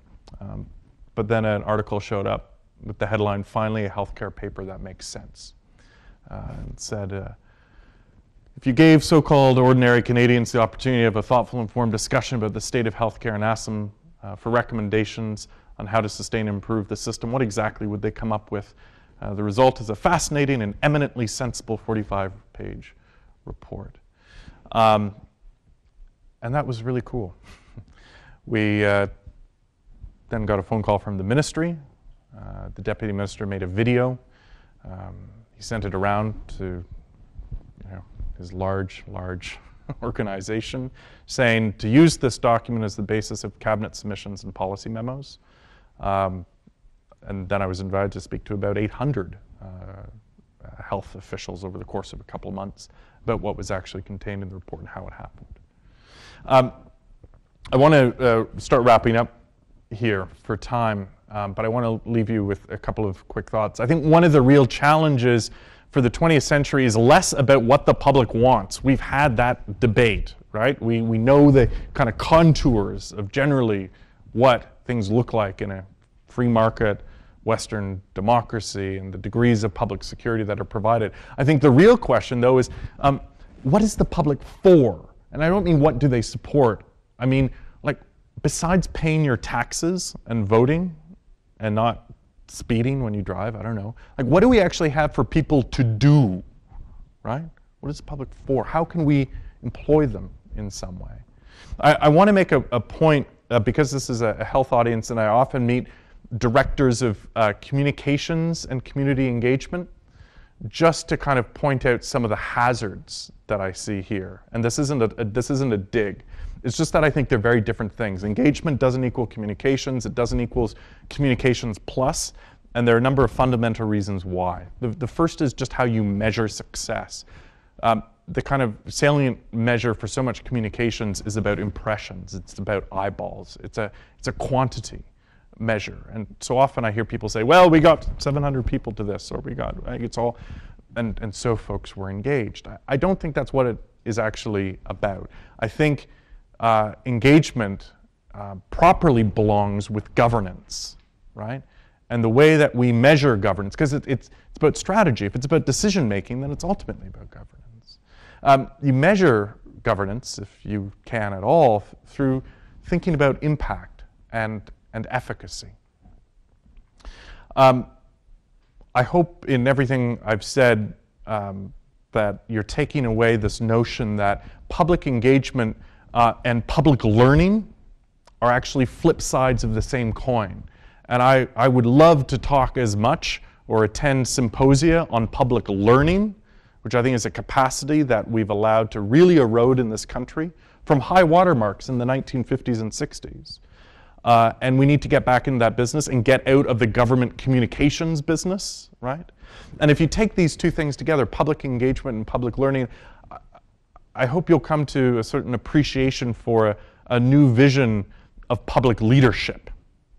But then an article showed up with the headline, "Finally a Healthcare Paper That Makes Sense." It said, if you gave so-called ordinary Canadians the opportunity of a thoughtful, informed discussion about the state of healthcare and asked them for recommendations on how to sustain and improve the system, what exactly would they come up with? The result is a fascinating and eminently sensible 45-page report. And that was really cool. We then got a phone call from the ministry. The deputy minister made a video. He sent it around to his large organization, saying to use this document as the basis of cabinet submissions and policy memos. And then I was invited to speak to about 800 health officials over the course of a couple of months about what was actually contained in the report and how it happened. I want to start wrapping up here for time, but I want to leave you with a couple of quick thoughts. I think one of the real challenges for the 20th century is less about what the public wants. We've had that debate, right? We know the kind of contours of generally what things look like in a free market, Western democracy and the degrees of public security that are provided. I think the real question, though, is what is the public for? And I don't mean what do they support. I mean, like, besides paying your taxes and voting and not speeding when you drive, I don't know. Like, what do we actually have for people to do, right? What is the public for? How can we employ them in some way? I want to make a point, because this is a health audience, and I often meet directors of communications and community engagement, just to kind of point out some of the hazards that I see here. And this isn't a dig. It's just that I think they're very different things. Engagement doesn't equal communications. It doesn't equal communications plus. And there are a number of fundamental reasons why. The first is just how you measure success. The kind of salient measure for so much communications is about impressions. It's about eyeballs. It's a quantity measure. And so often I hear people say, well, we got 700 people to this, or we got, right? It's all, and so folks were engaged. I don't think that's what it is actually about. I think engagement properly belongs with governance, right? And the way that we measure governance, because it's about strategy. If it's about decision making, then it's ultimately about governance. You measure governance, if you can at all, through thinking about impact and efficacy. I hope in everything I've said that you're taking away this notion that public engagement and public learning are actually flip sides of the same coin. And I would love to talk as much or attend symposia on public learning, which I think is a capacity that we've allowed to really erode in this country from high watermarks in the 1950s and 60s. And we need to get back into that business and get out of the government communications business, right? And if you take these two things together, public engagement and public learning, I hope you'll come to a certain appreciation for a new vision of public leadership,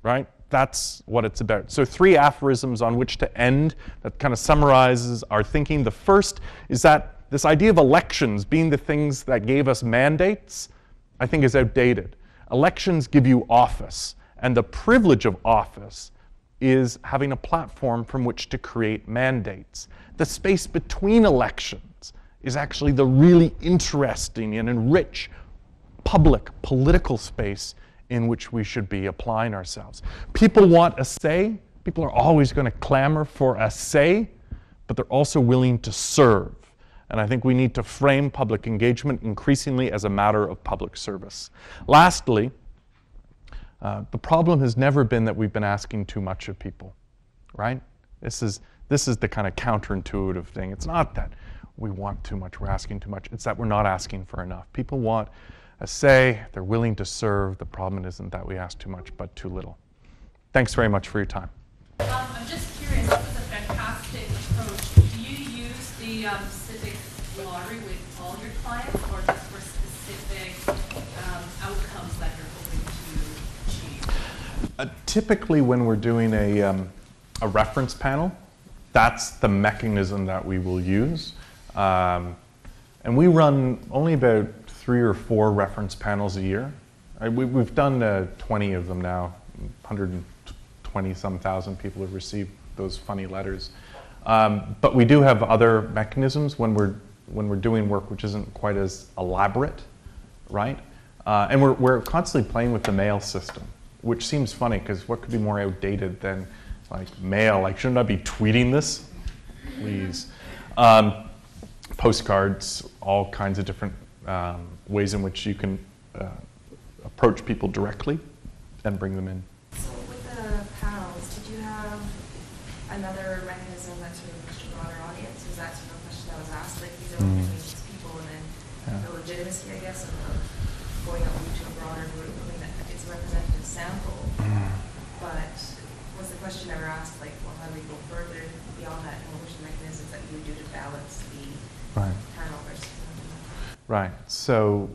right? That's what it's about. So 3 aphorisms on which to end that kind of summarizes our thinking. The first is that this idea of elections being the things that gave us mandates, I think is outdated. Elections give you office, and the privilege of office is having a platform from which to create mandates. The space between elections is actually the really interesting and rich public political space in which we should be applying ourselves. People want a say. People are always going to clamor for a say, but they're also willing to serve. And I think we need to frame public engagement increasingly as a matter of public service. Lastly, the problem has never been that we've been asking too much of people, right? This is the kind of counterintuitive thing. It's not that we want too much, we're asking too much. It's that we're not asking for enough. People want a say, they're willing to serve. The problem isn't that we ask too much, but too little. Thanks very much for your time. I'm just curious, that was a fantastic approach. Do you use the civic lottery with all your clients, or just for specific outcomes that you're hoping to achieve? Typically when we're doing a reference panel, that's the mechanism that we will use. And we run only about 3 or 4 reference panels a year. We've done 20 of them now. 120-some thousand people have received those funny letters. But we do have other mechanisms when we're doing work which isn't quite as elaborate, right? And we're constantly playing with the mail system, which seems funny because what could be more outdated than like mail? Like, shouldn't I be tweeting this? Please. Postcards, all kinds of different ways in which you can approach people directly and bring them in. So with the panels, did you have another mechanism that sort of reached a broader audience? Was that sort of a question that was asked? Like, these are these people, and then the legitimacy, I guess, of going out to a broader group. I mean, it's a representative sample, but was the question ever asked, like, well, how do we go further beyond that? And what were the mechanisms that you would do to balance the panel versus Right. So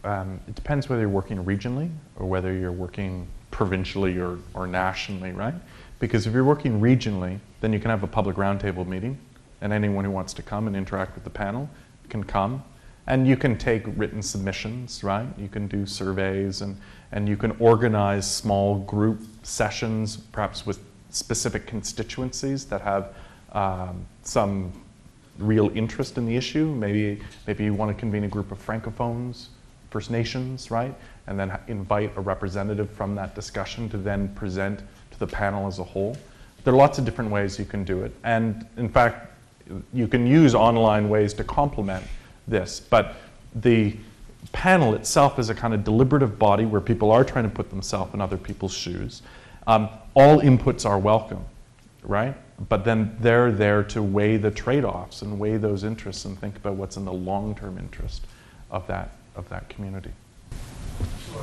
it depends whether you're working regionally or whether you're working provincially or nationally, right? Because if you're working regionally, then you can have a public roundtable meeting, and anyone who wants to come and interact with the panel can come. And you can take written submissions, right? You can do surveys, and you can organize small group sessions, perhaps with specific constituencies that have some real interest in the issue. Maybe you want to convene a group of Francophones, First Nations, right? And then invite a representative from that discussion to then present to the panel as a whole. There are lots of different ways you can do it. And in fact, you can use online ways to complement this. But the panel itself is a kind of deliberative body where people are trying to put themselves in other people's shoes. All inputs are welcome, right? But then they're there to weigh the trade-offs and weigh those interests and think about what's in the long-term interest of that community. So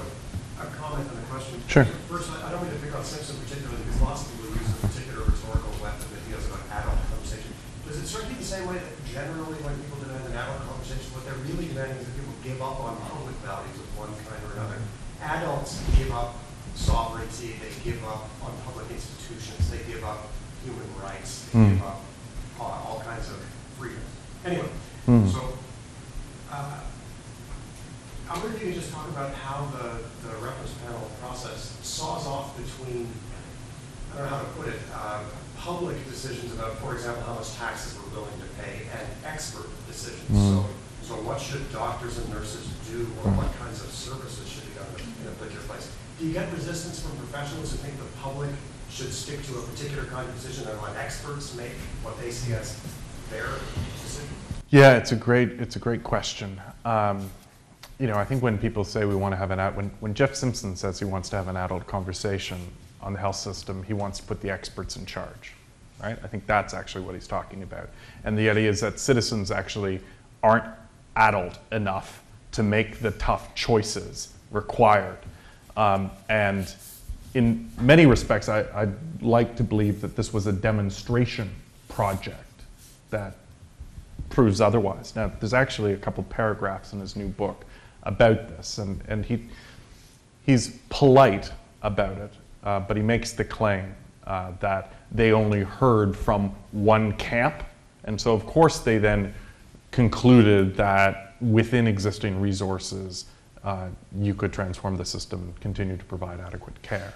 a comment on the question. Sure. First, I don't mean to pick on Simpson particularly because lots of people use a particular rhetorical weapon that deals with an adult conversation. Does it strike you the same way that generally when people demand an adult conversation, what they're really demanding is that people give up on public values of one kind or another? Adults give up sovereignty, they give up on public institutions, they give up human rights, they give up all kinds of freedom. Anyway, so I wonder if you could just talk about how the reference panel process saws off between, I don't know how to put it, public decisions about, for example, how much taxes we're willing to pay, and expert decisions. So what should doctors and nurses do, or what kinds of services should be done in a particular place? Do you get resistance from professionals who think the public should stick to a particular kind of decision and let experts make what they see as their decision? Yeah, it's a great question. You know, I think when people say we want to have when Jeff Simpson says he wants to have an adult conversation on the health system, he wants to put the experts in charge, right? I think that's actually what he's talking about. And the idea is that citizens actually aren't adult enough to make the tough choices required. And in many respects, I'd like to believe that this was a demonstration project that proves otherwise. Now, there's actually a couple paragraphs in his new book about this, and he's polite about it, but he makes the claim that they only heard from one camp, and so of course they then concluded that within existing resources you could transform the system and continue to provide adequate care.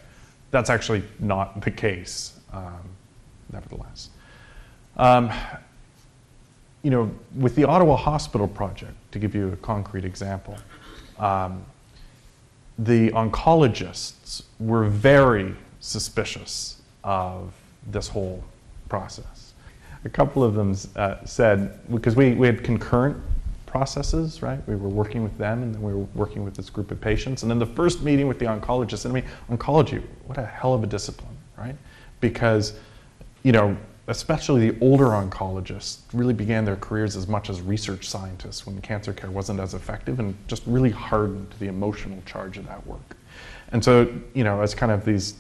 That's actually not the case, nevertheless. You know, with the Ottawa Hospital Project, to give you a concrete example, the oncologists were very suspicious of this whole process. A couple of them said, because we had concurrent processes, right? We were working with them and then we were working with this group of patients. And in the first meeting with the oncologist, I mean, oncology, what a hell of a discipline, right? Because, you know, especially the older oncologists really began their careers as much as research scientists when cancer care wasn't as effective, and just really hardened to the emotional charge of that work. And so, you know, as kind of these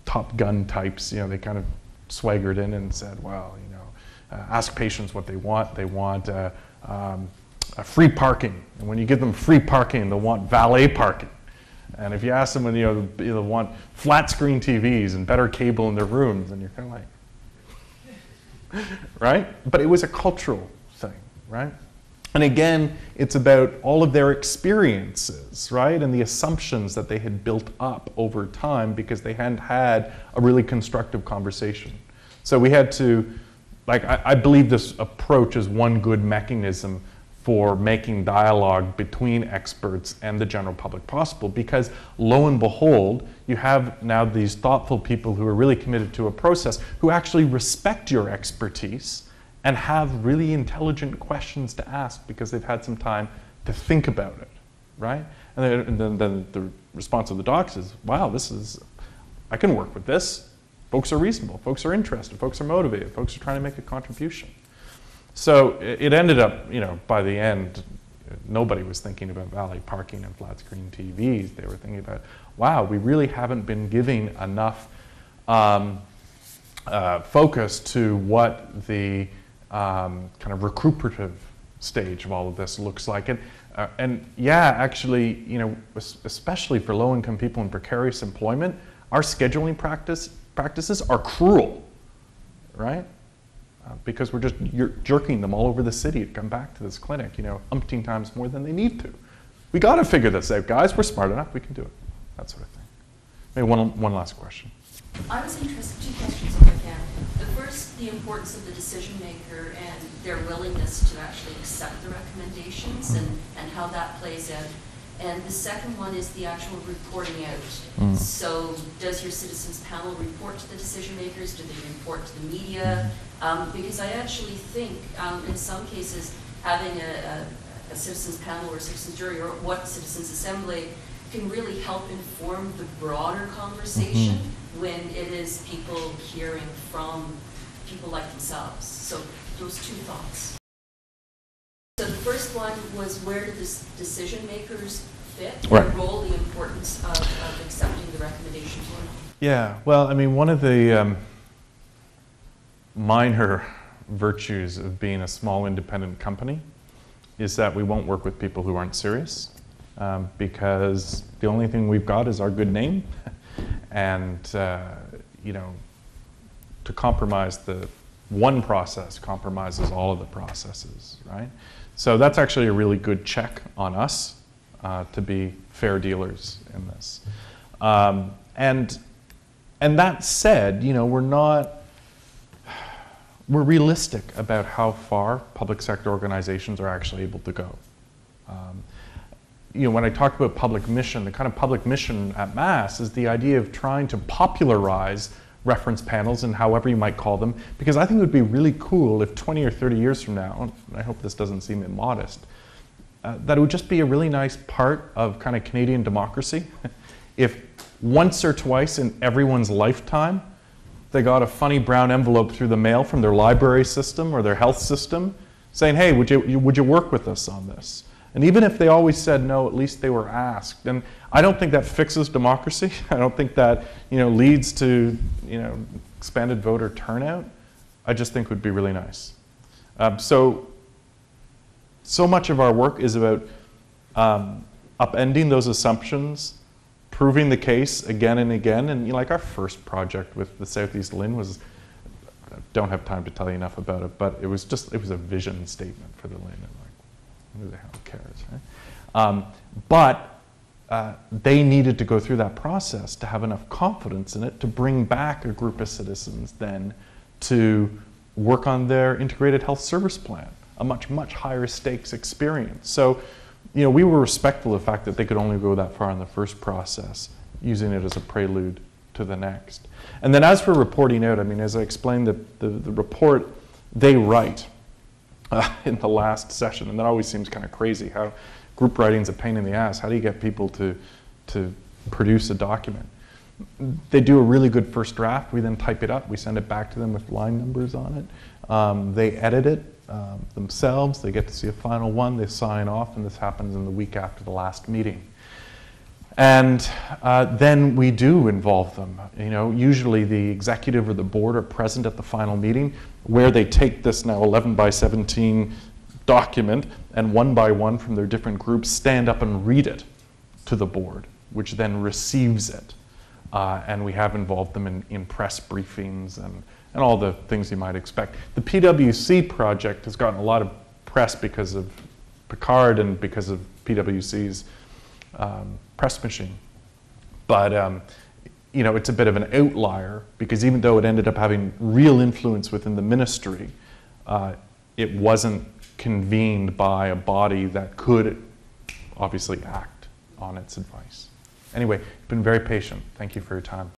Top Gun types, you know, they kind of swaggered in and said, well, you know, ask patients what they want. They want a free parking. And when you give them free parking, they'll want valet parking. And if you ask them when they want flat screen TVs and better cable in their rooms, then you're kind of like, right? But it was a cultural thing, right? And again, it's about all of their experiences, right? And the assumptions that they had built up over time because they hadn't had a really constructive conversation. So we had to, like, I believe this approach is one good mechanism for making dialogue between experts and the general public possible, because lo and behold, you have now these thoughtful people who are really committed to a process, who actually respect your expertise and have really intelligent questions to ask because they've had some time to think about it, right? And then the response of the docs is, wow, I can work with this. Folks are reasonable, folks are interested, folks are motivated, folks are trying to make a contribution. So it ended up, you know, by the end, nobody was thinking about valet parking and flat screen TVs. They were thinking about, wow, we really haven't been giving enough focus to what the kind of recuperative stage of all of this looks like. And yeah, actually, you know, especially for low-income people in precarious employment, our scheduling practices are cruel, right? Because we're just jerking them all over the city to come back to this clinic, you know, umpteen times more than they need to. We got to figure this out, guys. We're smart enough. We can do it. That sort of thing. Maybe one last question. I was interested, two questions if I can. The first, the importance of the decision maker and their willingness to actually accept the recommendations and how that plays out. And the second one is the actual reporting out. So does your citizens panel report to the decision makers? Do they report to the media? Because I actually think in some cases having a citizens panel or a citizens jury or what citizens assembly can really help inform the broader conversation when it is people hearing from people like themselves. So those two thoughts. So the first one was, where do the decision makers fit? Right. The role, the importance of accepting the recommendations or not? Yeah, well, I mean, one of the minor virtues of being a small independent company is that we won't work with people who aren't serious, because the only thing we've got is our good name, and you know, to compromise the one process compromises all of the processes, right? So that's actually a really good check on us to be fair dealers in this. And that said, you know, we're realistic about how far public sector organizations are actually able to go. You know, when I talked about public mission, the kind of public mission at Mass is the idea of trying to popularize reference panels, and however you might call them, because I think it would be really cool if 20 or 30 years from now, and I hope this doesn't seem immodest, that it would just be a really nice part of kind of Canadian democracy if once or twice in everyone's lifetime they got a funny brown envelope through the mail from their library system or their health system saying, hey, would you work with us on this? And even if they always said no, at least they were asked. And I don't think that fixes democracy. I don't think that, you know, leads to, you know, expanded voter turnout. I just think it would be really nice. So much of our work is about upending those assumptions, proving the case again and again. And you know, like our first project with the Southeast Lynn was, I don't have time to tell you enough about it, but it was a vision statement for the Lynn. Who the hell cares, right? But they needed to go through that process to have enough confidence in it to bring back a group of citizens then to work on their integrated health service plan, a much, much higher stakes experience. So, you know, we were respectful of the fact that they could only go that far in the first process, using it as a prelude to the next. And then as for reporting out, I mean, as I explained, the report they write in the last session, and that always seems kind of crazy, how group writing's a pain in the ass. How do you get people to produce a document? They do a really good first draft. We then type it up. We send it back to them with line numbers on it. They edit it themselves. They get to see a final one. They sign off, and this happens in the week after the last meeting. And then we do involve them. You know, usually the executive or the board are present at the final meeting, where they take this now 11 by 17 document and one by one from their different groups stand up and read it to the board, which then receives it. And we have involved them in press briefings and all the things you might expect. The PwC project has gotten a lot of press because of Picard and because of PwC's press machine. But you know, it's a bit of an outlier because even though it ended up having real influence within the ministry, it wasn't convened by a body that could obviously act on its advice. Anyway, you've been very patient. Thank you for your time.